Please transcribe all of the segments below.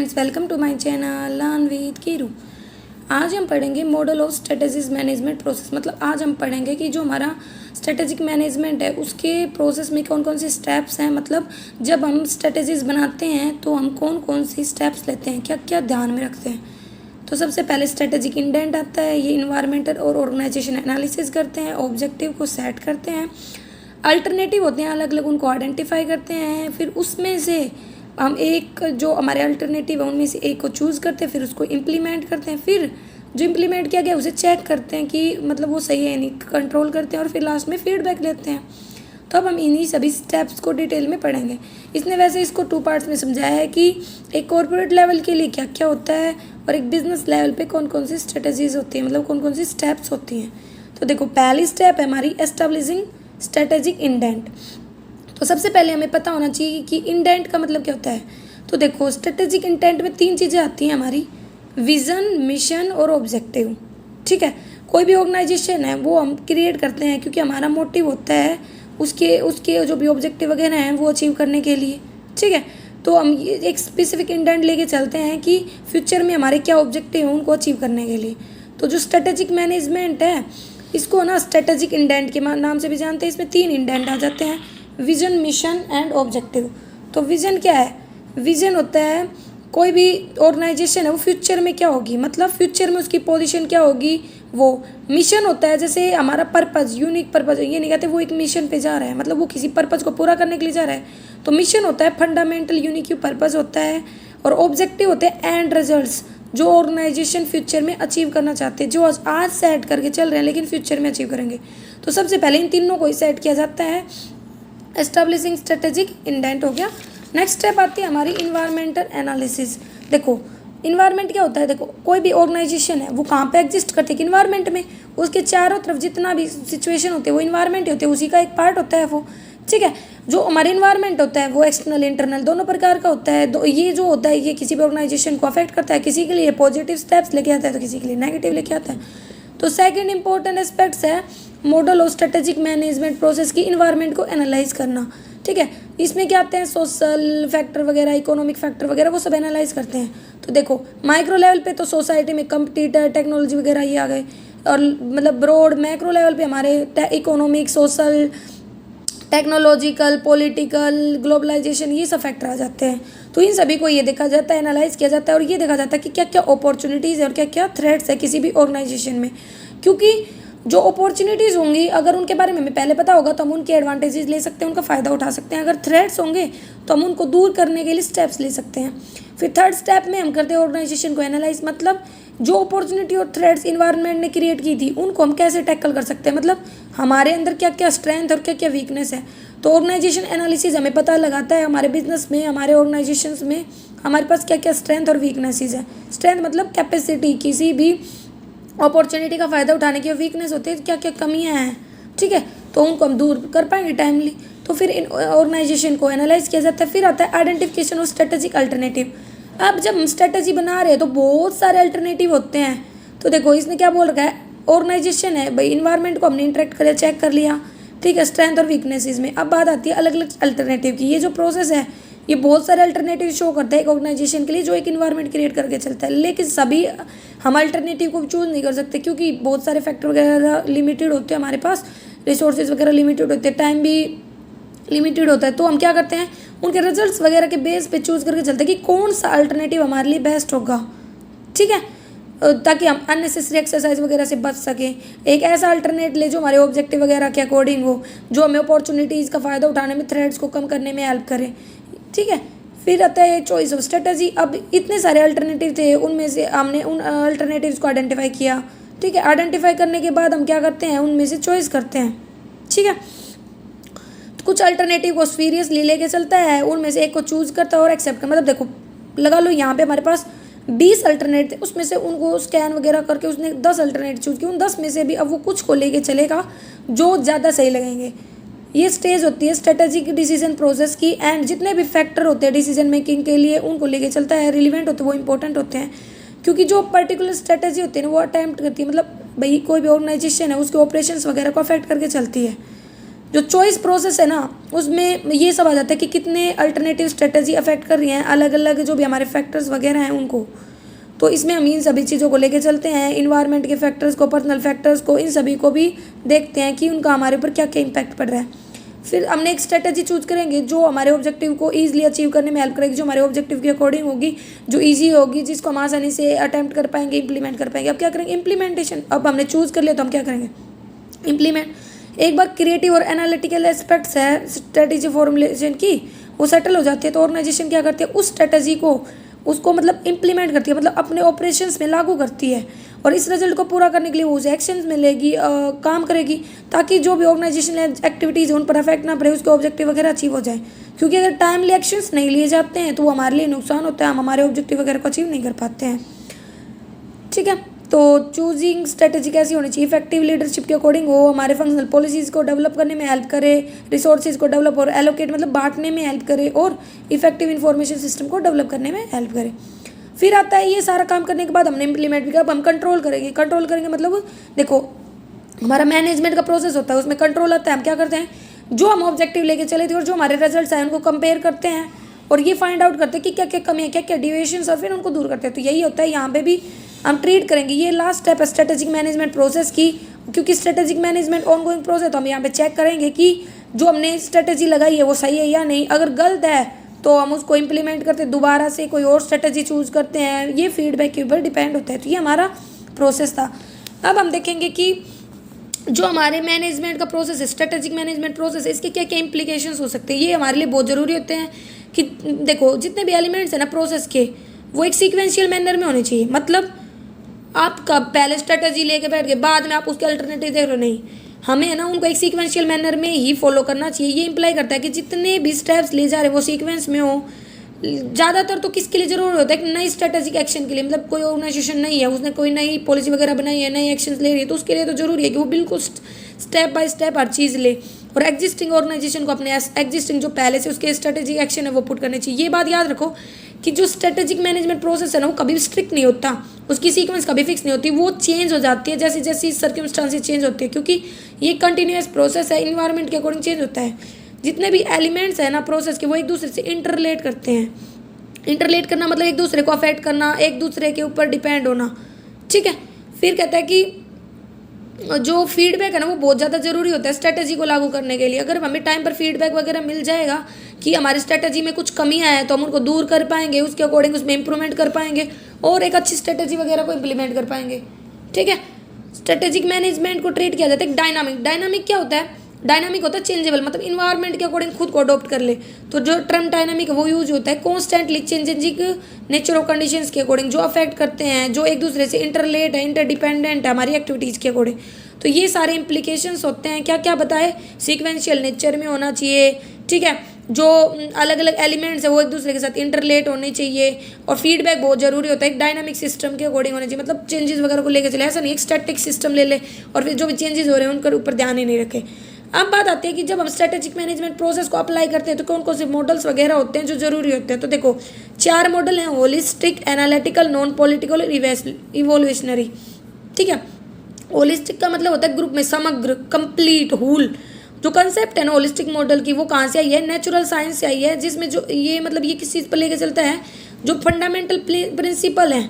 Friends, welcome to my channel learn with Keeru. आज हम पढ़ेंगे model of strategic management process. मतलब आज हम पढ़ेंगे कि जो हमारा स्ट्रेटेजिक मैनेजमेंट है उसके प्रोसेस में कौन कौन सी स्टेप्स हैं। मतलब जब हम स्ट्रेटेजीज बनाते हैं तो हम कौन कौन सी स्टेप्स लेते हैं, क्या क्या ध्यान में रखते हैं। तो सबसे पहले स्ट्रेटेजिक इंटेंट आता है। ये इन्वायरमेंटल और ऑर्गेनाइजेशन एनालिसिस करते हैं, ऑब्जेक्टिव को सेट करते हैं, अल्टरनेटिव होते हैं अलग अलग, उनको आइडेंटिफाई करते हैं। फिर उसमें से हम एक जो हमारे अल्टरनेटिव है उनमें से एक को चूज़ करते हैं, फिर उसको इम्प्लीमेंट करते हैं। फिर जो इम्प्लीमेंट किया गया उसे चेक करते हैं कि मतलब वो सही है नहीं, कंट्रोल करते हैं और फिर लास्ट में फीडबैक लेते हैं। तो अब हम इन्हीं सभी स्टेप्स को डिटेल में पढ़ेंगे। इसने वैसे इसको 2 पार्ट्स में समझाया है कि एक कॉर्पोरेट लेवल के लिए क्या क्या होता है और एक बिजनेस लेवल पे कौन कौन सी स्ट्रेटजीज होती हैं, मतलब कौन कौन सी स्टेप्स होती हैं। तो देखो, पहली स्टेप है हमारी एस्टेब्लिशिंग स्ट्रेटेजिक इंटेंट। तो सबसे पहले हमें पता होना चाहिए कि इंटेंट का मतलब क्या होता है। तो देखो, स्ट्रेटेजिक इंटेंट में 3 चीज़ें आती हैं हमारी, विज़न, मिशन और ऑब्जेक्टिव। ठीक है, कोई भी ऑर्गेनाइजेशन है वो हम क्रिएट करते हैं क्योंकि हमारा मोटिव होता है उसके उसके जो भी ऑब्जेक्टिव वगैरह हैं वो अचीव करने के लिए। ठीक है, तो हम एक स्पेसिफिक इंटेंट लेके चलते हैं कि फ्यूचर में हमारे क्या ऑब्जेक्टिव हैं उनको अचीव करने के लिए। तो जो स्ट्रेटेजिक मैनेजमेंट है इसको ना स्ट्रेटेजिक इंटेंट के नाम से भी जानते हैं। इसमें 3 इंटेंट आ जाते हैं, विजन, मिशन एंड ऑब्जेक्टिव। तो विजन क्या है? विजन होता है कोई भी ऑर्गेनाइजेशन है वो फ्यूचर में क्या होगी, मतलब फ्यूचर में उसकी पोजीशन क्या होगी वो। मिशन होता है जैसे हमारा पर्पज़, यूनिक पर्पज़, ये नहीं कहते वो एक मिशन पे जा रहा है, मतलब वो किसी पर्पज़ को पूरा करने के लिए जा रहा है। तो मिशन होता है फंडामेंटल यूनिक पर्पज़ होता है। और ऑब्जेक्टिव होते हैं एंड रिजल्ट्स, जो ऑर्गेनाइजेशन फ्यूचर में अचीव करना चाहते हैं, जो आज सेट करके चल रहे हैं लेकिन फ्यूचर में अचीव करेंगे। तो सबसे पहले इन तीनों को ही सेट किया जाता है। एस्टेब्लिशिंग स्ट्रेटेजिक इंटेंट हो गया। नेक्स्ट स्टेप आती है हमारी इन्वायरमेंटल एनालिसिस। देखो, इन्वायरमेंट क्या होता है? देखो, कोई भी ऑर्गेनाइजेशन है वो कहाँ पे एग्जिस्ट करती है? इन्वायरमेंट में। उसके चारों तरफ जितना भी सिचुएशन होते हैं वो इन्वायरमेंट होते हैं, उसी का एक पार्ट होता है वो। ठीक है, जो हमारे इन्वायरमेंट होता है वो एक्सटर्नल इंटरनल दोनों प्रकार का होता है। ये जो होता है ये किसी भी ऑर्गेनाइजेशन को अफेक्ट करता है, किसी के लिए पॉजिटिव स्टेप्स लेके आता है तो किसी के लिए नेगेटिव लेके आता है। तो सेकंड इंपॉर्टेंट एस्पेक्ट्स है model of strategic management process की इन्वायरमेंट को एनालाइज करना। ठीक है, इसमें क्या आते हैं सोशल फैक्टर वगैरह, इकोनॉमिक फैक्टर वगैरह, वो सब एनालाइज करते हैं। तो देखो, माइक्रो लेवल पे तो सोसाइटी में कंपटीटर, टेक्नोलॉजी वगैरह ये आ गए, और मतलब ब्रॉड मैक्रो लेवल पे हमारे economic, social, technological, political, globalisation, ये सब फैक्टर आ जाते हैं। तो इन सभी को ये देखा जाता है, एनालाइज किया जाता है और ये देखा जाता है कि क्या क्या अपॉर्चुनिटीज़ है और क्या क्या थ्रेट्स है किसी भी ऑर्गेनाइजेशन में। क्योंकि जो अपॉर्चुनिटीज़ होंगी अगर उनके बारे में हमें पहले पता होगा तो हम उनके एडवांटेजेस ले सकते हैं, उनका फ़ायदा उठा सकते हैं। अगर थ्रेट्स होंगे तो हम उनको दूर करने के लिए स्टेप्स ले सकते हैं। फिर थर्ड स्टेप में हम करते हैं ऑर्गेनाइजेशन को एनालाइज, मतलब जो अपॉर्चुनिटी और थ्रेट्स इन्वायरमेंट ने क्रिएट की थी उनको हम कैसे टैकल कर सकते हैं, मतलब हमारे अंदर क्या क्या स्ट्रेंथ और क्या क्या वीकनेस है। तो ऑर्गेनाइजेशन एनालिसिस हमें पता लगाता है हमारे बिजनेस में, हमारे ऑर्गेनाइजेशंस में हमारे पास क्या क्या स्ट्रेंथ और वीकनेसेस है। स्ट्रेंथ मतलब कैपेसिटी, किसी भी अपॉर्चुनिटी का फ़ायदा उठाने की, वीकनेस होती है क्या क्या कमियां हैं। ठीक है, तो उनको हम दूर कर पाएंगे टाइमली। तो फिर इन ऑर्गेनाइजेशन को एनालाइज किया जाता है। फिर आता है आइडेंटिफिकेशन ऑफ स्ट्रेटेजिक अल्टरनेटिव। अब जब हम स्ट्रेटेजी बना रहे हैं तो बहुत सारे अल्टरनेटिव होते हैं। तो देखो, इसने क्या बोल रखा है, ऑर्गेनाइजेशन है भाई, इन्वायरमेंट को हमने इंटरेक्ट कर चेक कर लिया। ठीक है, स्ट्रेंथ और वीकनेसेस में अब बात आती है अलग अलग अल्टरनेटिव की। ये जो प्रोसेस है ये बहुत सारे अल्टरनेटिव शो करता है एक ऑर्गेनाइजेशन के लिए जो एक इन्वायरमेंट क्रिएट करके चलता है। लेकिन सभी हम अल्टरनेटिव को चूज़ नहीं कर सकते क्योंकि बहुत सारे फैक्टर वगैरह लिमिटेड होते हैं हमारे पास, रिसोर्सेज वगैरह लिमिटेड होते हैं, टाइम भी लिमिटेड होता है। तो हम क्या करते हैं, उनके रिजल्ट्स वगैरह के बेस पे चूज़ करके चलते हैं कि कौन सा अल्टरनेटिव हमारे लिए बेस्ट होगा। ठीक है, ताकि हम अननेसेसरी एक्सरसाइज वगैरह से बच सकें। एक ऐसा अल्टरनेट ले जो हमारे ऑब्जेक्टिव वगैरह के अकॉर्डिंग हो, जो हमें अपॉर्चुनिटीज़ का फ़ायदा उठाने में, थ्रेड्स को कम करने में हेल्प करे। ठीक है, फिर आता है चॉइस ऑफ स्ट्रेटजी। अब इतने सारे अल्टरनेटिव थे, उनमें से हमने उन अल्टरनेटिव्स को आइडेंटिफाई किया। ठीक है, आइडेंटिफाई करने के बाद हम क्या करते हैं, उनमें से चॉइस करते हैं। ठीक है, तो कुछ अल्टरनेटिव को सीरियसली लेके चलता है, उनमें से एक को चूज़ करता है और एक्सेप्ट कर, मतलब देखो लगा लो यहाँ पे हमारे पास 20 अल्टरनेट थे, उसमें से उनको स्कैन वगैरह करके उसने 10 अल्टरनेट चूज़ किए। उन 10 में से भी अब वो कुछ को लेके चलेगा जो ज़्यादा सही लगेंगे। ये स्टेज होती है स्ट्रेटेजिक डिसीजन प्रोसेस की, एंड जितने भी फैक्टर होते हैं डिसीजन मेकिंग के लिए उनको लेके चलता है। रिलीवेंट होते हैं, वो इंपॉर्टेंट होते हैं क्योंकि जो पर्टिकुलर स्ट्रेटेजी होती है ना वो अटैम्प्ट करती है, मतलब भाई कोई भी ऑर्गेनाइजेशन है उसके ऑपरेशंस वगैरह को अफेक्ट करके चलती है। जो चॉइस प्रोसेस है ना, उसमें ये सब आ जाता है कि कितने अल्टरनेटिव स्ट्रेटजी अफेक्ट कर रही हैं अलग अलग जो भी हमारे फैक्टर्स वगैरह हैं उनको। तो इसमें हम इन सभी चीज़ों को लेके चलते हैं, इन्वायरमेंट के फैक्टर्स को, पर्सनल फैक्टर्स को, इन सभी को भी देखते हैं कि उनका हमारे ऊपर क्या क्या इम्पैक्ट पड़ रहा है। फिर हमने एक स्ट्रेटजी चूज करेंगे जो हमारे ऑब्जेक्टिव को ईजिली अचीव करने में हेल्प करेगी, जो हमारे ऑब्जेक्टिव के अकॉर्डिंग होगी, जो ईजी होगी, जिसको हम आसानी से अटैम्प्ट कर पाएंगे, इंप्लीमेंट कर पाएंगे। अब क्या करेंगे, इम्प्लीमेंटेशन। अब हमने चूज कर लिया तो हम क्या करेंगे, इम्प्लीमेंट। एक बार क्रिएटिव और एनालिटिकल एस्पेक्ट्स है स्ट्रेटेजी फॉर्मुलेशन की, वो सेटल हो जाती है, तो ऑर्गेनाइजेशन क्या करती है, उस स्ट्रेटेजी को उसको मतलब इम्प्लीमेंट करती है, मतलब अपने ऑपरेशंस में लागू करती है, और इस रिजल्ट को पूरा करने के लिए वो उसे एक्शंस में लेगी, काम करेगी, ताकि जो भी ऑर्गेनाइजेशनल एक्टिविटीज़ है उन पर अफेक्ट ना पड़े, उसके ऑब्जेक्टिव वगैरह अचीव हो जाए। क्योंकि अगर टाइमली एक्शंस नहीं लिए जाते हैं तो वो हमारे लिए नुकसान होता है, हम हमारे ऑब्जेक्टिव वगैरह को अचीव नहीं कर पाते हैं। ठीक है, तो चूजिंग स्ट्रेटेजी कैसी होनी चाहिए, इफेक्टिव लीडरशिप के अकॉर्डिंग हो, हमारे फंक्शनल पॉलिसीज़ को डेवलप करने में हेल्प करे, रिसोर्सेज को डेवलप और एलोकेट मतलब बांटने में हेल्प करे, और इफेक्टिव इंफॉर्मेशन सिस्टम को डेवलप करने में हेल्प करे। फिर आता है ये सारा काम करने के बाद हमने इम्प्लीमेंट भी किया, अब हम कंट्रोल करेंगे। कंट्रोल करेंगे मतलब देखो, हमारा मैनेजमेंट का प्रोसेस होता है, उसमें कंट्रोल आता है। हम क्या करते हैं, जो हम ऑब्जेक्टिव लेके चले थे और जो हमारे रिजल्ट्स आए उनको कंपेयर करते हैं, और ये फाइंड आउट करते हैं कि क्या क्या कमी है, क्या क्या डिविएशंस, और फिर उनको दूर करते हैं। तो यही होता है यहाँ पे भी हम ट्रीट करेंगे। ये लास्ट स्टेप है स्ट्रेटेजिक मैनेजमेंट प्रोसेस की, क्योंकि स्ट्रेटेजिक मैनेजमेंट ऑनगोइंग प्रोसेस, तो हम यहाँ पे चेक करेंगे कि जो हमने स्ट्रेटेजी लगाई है वो सही है या नहीं। अगर गलत है तो हम उसको इम्प्लीमेंट करते हैं, दोबारा से कोई और स्ट्रेटेजी चूज करते हैं, ये फीडबैक के ऊपर डिपेंड होता है। तो ये हमारा प्रोसेस था। अब हम देखेंगे कि जो हमारे मैनेजमेंट का प्रोसेस है, स्ट्रेटेजिक मैनेजमेंट प्रोसेस है, इसके क्या क्या इंप्लीकेशंस हो सकते हैं। ये हमारे लिए बहुत ज़रूरी होते हैं कि देखो, जितने भी एलिमेंट्स हैं ना प्रोसेस के, वो एक सीक्वेंशियल मैनर में होने चाहिए। मतलब आप कब पहले स्ट्रेटेजी लेके बैठ गए, बाद में आप उसके अल्टरनेटिव देख रहे हो, नहीं, हमें है ना उनको एक सीक्वेंशियल मैनर में ही फॉलो करना चाहिए। ये इंप्लाई करता है कि जितने भी स्टेप्स ले जा रहे हैं वो सीक्वेंस में हो। ज़्यादातर तो किसके लिए ज़रूरी होता है, कि नई स्ट्रेटेजिक एक्शन के लिए, मतलब कोई ऑर्गेनाइजेशन नहीं है, उसने कोई नई पॉलिसी वगैरह बनाई है, नई एक्शन ले रही है, तो उसके लिए तो ज़रूरी है कि वो बिल्कुल स्टेप बाय स्टेप हर चीज़ ले, और एग्जिस्टिंग ऑर्गेनाइजेशन को अपने एग्जिस्टिंग जो पहले से उसके स्ट्रेटेजिक एक्शन है वो पुट करने चाहिए। ये बात याद रखो कि जो स्ट्रेटेजिक मैनेजमेंट प्रोसेस है ना, वो कभी स्ट्रिक्ट नहीं होता, उसकी सीक्वेंस कभी फिक्स नहीं होती, वो चेंज हो जाती है जैसे जैसे सर्कमस्टांसेस चेंज होती है, क्योंकि ये कंटिन्यूस प्रोसेस है, इन्वायरमेंट के अकॉर्डिंग चेंज होता है। जितने भी एलिमेंट्स है ना प्रोसेस के, वो एक दूसरे से इंटरलेट करते हैं। इंटरलेट करना मतलब एक दूसरे को अफेक्ट करना, एक दूसरे के ऊपर डिपेंड होना। ठीक है, फिर कहता है कि जो फीडबैक है ना वो बहुत ज़्यादा ज़रूरी होता है स्ट्रेटेजी को लागू करने के लिए। अगर हमें टाइम पर फीडबैक वगैरह मिल जाएगा कि हमारी स्ट्रेटेजी में कुछ कमियां हैं, तो हम उनको दूर कर पाएंगे, उसके अकॉर्डिंग उसमें इंप्रूवमेंट कर पाएंगे, और एक अच्छी स्ट्रेटेजी वगैरह को इम्प्लीमेंट कर पाएंगे। ठीक है, स्ट्रेटेजिक मैनेजमेंट को ट्रीट किया जाता है डायनामिक। डायनामिक क्या होता है, डायनामिक होता है चेंजेबल, मतलब इन्वायरमेंट के अकॉर्डिंग खुद को अडॉप्ट कर ले। तो जो टर्म डायनामिक है वो यूज होता है constantly changing nature of conditions के अकॉर्डिंग, जो अफेक्ट करते हैं, जो एक दूसरे से इंटरलेट है, इंटरडिपेंडेंट है हमारी एक्टिविटीज़ के अकॉर्डिंग। तो ये सारे इंप्लीकेशंस होते हैं। क्या क्या बताए, सीक्वेंशियल नेचर में होना चाहिए। ठीक है, जो अलग अलग एलिमेंट्स है वो एक दूसरे के साथ इंटरलेट होने चाहिए, और फीडबैक बहुत ज़रूरी होता है एक डायनामिक सिस्टम के अकॉर्डिंग होना चाहिए। मतलब चेंजेस वगैरह को लेकर चले, ऐसा नहीं एक स्टैटिक सिस्टम ले ले और फिर जो भी चेंजेस हो रहे हैं उनके ऊपर ध्यान ही नहीं रखे। अब बात आती है कि जब हम स्ट्रेटेजिक मैनेजमेंट प्रोसेस को अप्लाई करते हैं तो कौन कौन से मॉडल्स वगैरह होते हैं जो ज़रूरी होते हैं। तो देखो 4 मॉडल हैं, होलिस्टिक, एनालिटिकल, नॉन पॉलिटिकल और इवोल्यूशनरी। ठीक है, होलिस्टिक का मतलब होता है ग्रुप में, समग्र, कंप्लीट, होल। जो कंसेप्ट है ना होलिस्टिक मॉडल की, वो कहाँ से आई है, नेचुरल साइंस से आई है, जिसमें जो ये मतलब ये किस चीज़ पर लेके चलता है, जो फंडामेंटल प्रिंसिपल हैं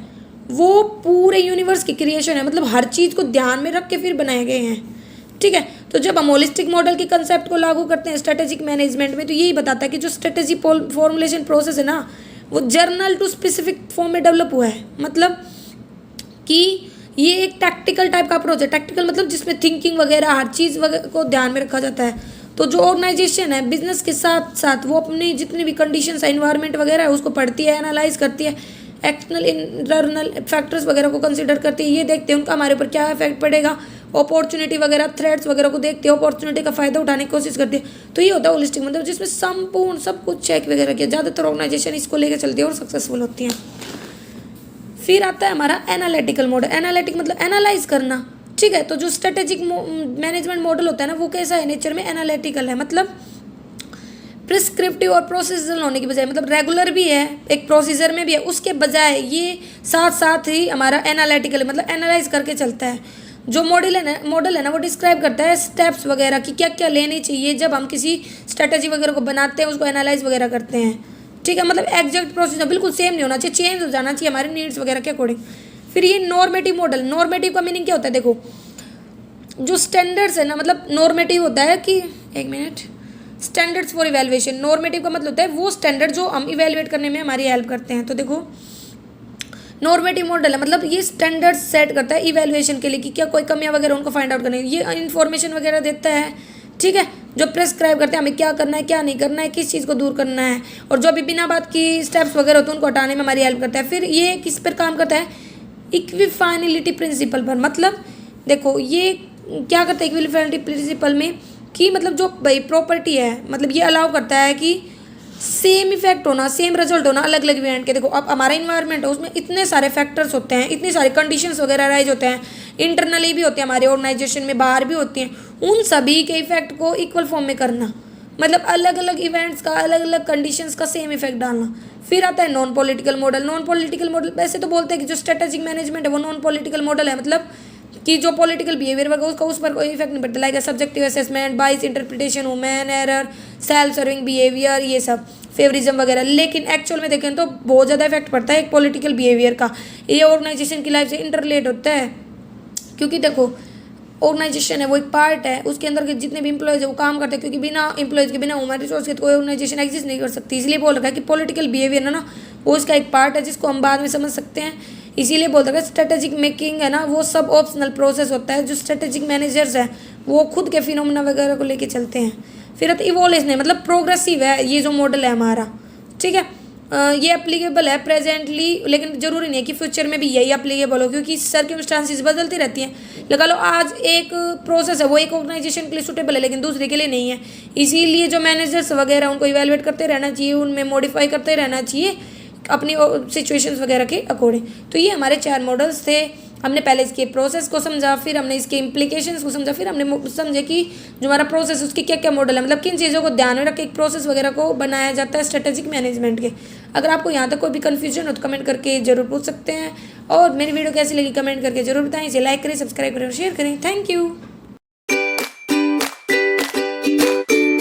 वो पूरे यूनिवर्स की क्रिएशन है, मतलब हर चीज़ को ध्यान में रख के फिर बनाए गए हैं। ठीक है, तो जब हम होलिस्टिक मॉडल के कंसेप्ट को लागू करते हैं स्ट्रेटेजिक मैनेजमेंट में, तो यही बताता है कि जो स्ट्रेटेजी फॉर्मुलेशन प्रोसेस है ना, वो जर्नल टू स्पेसिफिक फॉर्म में डेवलप हुआ है। मतलब कि ये एक टैक्टिकल टाइप का अप्रोच है। टैक्टिकल मतलब जिसमें थिंकिंग वगैरह हर चीज़ वगैरह को ध्यान में रखा जाता है। तो जो ऑर्गेनाइजेशन है बिजनेस के साथ साथ वो अपनी जितनी भी कंडीशंस है, इन्वायरमेंट वगैरह है, उसको पढ़ती है, एनालाइज करती है, एक्सटर्नल इंटरनल फैक्टर्स वगैरह को कंसिडर करती है। ये देखते हैं उनका हमारे ऊपर क्या इफेक्ट पड़ेगा, अपॉर्चुनिटी वगैरह, थ्रेट्स वगैरह को देखते हैं, अपॉर्चुनिटी का फायदा उठाने की कोशिश करती है। तो ये होता है होलिस्टिक मतलब जिसमें संपूर्ण सब कुछ चेक वगैरह किया। ज़्यादातर ऑर्गेनाइजेशन इसको लेकर चलती है और सक्सेसफुल होती हैं। फिर आता है हमारा एनालिटिकल मॉडल। एनालिटिक मतलब एनालाइज करना। ठीक है, तो जो स्ट्रेटेजिक मैनेजमेंट मॉडल होता है ना, वो कैसा है, नेचर में एनालिटिकल है। मतलब प्रिस्क्रिप्टिव और प्रोसीजरल होने की बजाय, मतलब रेगुलर भी है, एक प्रोसीजर में भी है, उसके बजाय ये साथ साथ ही हमारा एनालिटिकल है, मतलब एनालाइज करके चलता है। जो मॉडल है ना वो डिस्क्राइब करता है स्टेप्स वगैरह कि क्या क्या लेने चाहिए जब हम किसी स्ट्रेटेजी वगैरह को बनाते हैं, उसको एनालाइज वगैरह करते हैं। ठीक है, मतलब एग्जैक्ट प्रोसीजर बिल्कुल सेम नहीं होना चाहिए, चेंज हो जाना चाहिए हमारे नीड्स वगैरह के अकॉर्डिंग। फिर ये नॉर्मेटिव मॉडल, नॉर्मेटिव का मीनिंग क्या होता है, देखो जो स्टैंडर्ड्स है ना, मतलब नॉर्मेटिव होता है कि एक minute, standards for evaluation. Normative का मतलब होता है वो स्टैंडर्ड जो हम इवेल्युएट करने में हमारी हेल्प करते हैं। तो देखो नॉर्मेटिव मॉडल है मतलब ये स्टैंडर्ड सेट करता है इवेल्युएशन के लिए कि क्या कोई कमियां वगैरह उनको फाइंड आउट करनी है, ये इन्फॉर्मेशन वगैरह देता है। ठीक है, जो प्रेस्क्राइब करते हैं हमें क्या करना है क्या नहीं करना है, किस चीज़ को दूर करना है, और जो अभी बिना बात की स्टेप्स वगैरह होते हैं उनको हटाने में हमारी हेल्प करता है। फिर ये किस पर काम करता है, इक्विफाइनलिटी प्रिंसिपल पर। मतलब देखो ये क्या करता है इक्विफाइनलिटी प्रिंसिपल में कि मतलब जो भाई प्रॉपर्टी है, मतलब ये अलाउ करता है कि सेम इफेक्ट होना, सेम रिजल्ट होना अलग अलग इवेंट के। देखो अब हमारा इन्वायरमेंट है उसमें इतने सारे फैक्टर्स होते हैं, इतने सारे कंडीशंस वगैरह राइज होते हैं, इंटरनली भी होते हैं हमारे ऑर्गेनाइजेशन में, बाहर भी होती हैं, उन सभी के इफेक्ट को इक्वल फॉर्म में करना, मतलब अलग अलग इवेंट्स का अलग अलग कंडीशंस का सेम इफेक्ट डालना। फिर आता है non political model. Non political model वैसे तो बोलते हैं कि जो स्ट्रेटेजिक मैनेजमेंट है वो नॉन पॉलिटिकल मॉडल है, मतलब कि जो पॉलिटिकल बिहेवियर वगैरह उसका उस पर कोई इफेक्ट नहीं पड़ता, लाइक सब्जेक्टिव असेसमेंट, बाइस interpretation, human error, self serving behaviour, ये सब फेवरिज्म वगैरह। लेकिन एक्चुअल में देखें तो बहुत ज़्यादा इफेक्ट पड़ता है एक पॉलिटिकल बिहेवियर का, ये ऑर्गेनाइजेशन की लाइफ से इंटरलेट होता है। क्योंकि देखो ऑर्गेनाइजेशन है वो एक पार्ट है, उसके अंदर के जितने भी इंप्लॉयज़ है वो काम करते हैं, क्योंकि बिना इंप्लॉयज़ के बिना ह्यूमन रिसोर्स के तो कोई ऑर्गेनाइजेशन एग्जिस्ट नहीं कर सकती। इसलिए बोल रखा है कि पॉलिटिकल बिहेवियर है ना वो इसका एक पार्ट है जिसको हम बाद में समझ सकते हैं। इसीलिए बोल रखा है स्ट्रेटेजिक मेकिंग है ना वो सब ऑप्शनल प्रोसेस होता है, जो स्ट्रेटेजिक मैनेजर्स हैं वो खुद के फिनोमेना वगैरह को लेके चलते हैं। फिर इवोल्यूशन है, मतलब प्रोग्रेसिव है ये जो मॉडल है हमारा। ठीक है, ये एप्लीकेबल है प्रेजेंटली, लेकिन ज़रूरी नहीं है कि फ्यूचर में भी यही एप्लीकेबल हो, क्योंकि सर्कमस्टांसिस बदलती रहती हैं। लगा लो आज एक प्रोसेस है वो एक ऑर्गेनाइजेशन के लिए सूटेबल है लेकिन दूसरे के लिए नहीं है, इसीलिए जो मैनेजर्स वगैरह उनको इवेलुएट करते रहना चाहिए, उनमें मॉडिफाई करते रहना चाहिए अपनी सिचुएशंस वगैरह के अकॉर्डिंग। तो ये हमारे 4 मॉडल्स थे। हमने पहले इसके प्रोसेस को समझा, फिर हमने इसके इम्प्लीकेशंस को समझा, फिर हमने समझे कि जो हमारा प्रोसेस उसकी क्या क्या मॉडल है, मतलब किन चीज़ों को ध्यान में रख के एक प्रोसेस वगैरह को बनाया जाता है स्ट्रेटेजिक मैनेजमेंट के। अगर आपको यहाँ तक कोई भी कन्फ्यूजन हो तो कमेंट करके जरूर पूछ सकते हैं, और मेरी वीडियो कैसी लगी कमेंट करके जरूर बताएं। इसे लाइक करें, सब्सक्राइब करें और शेयर करें। Thank you.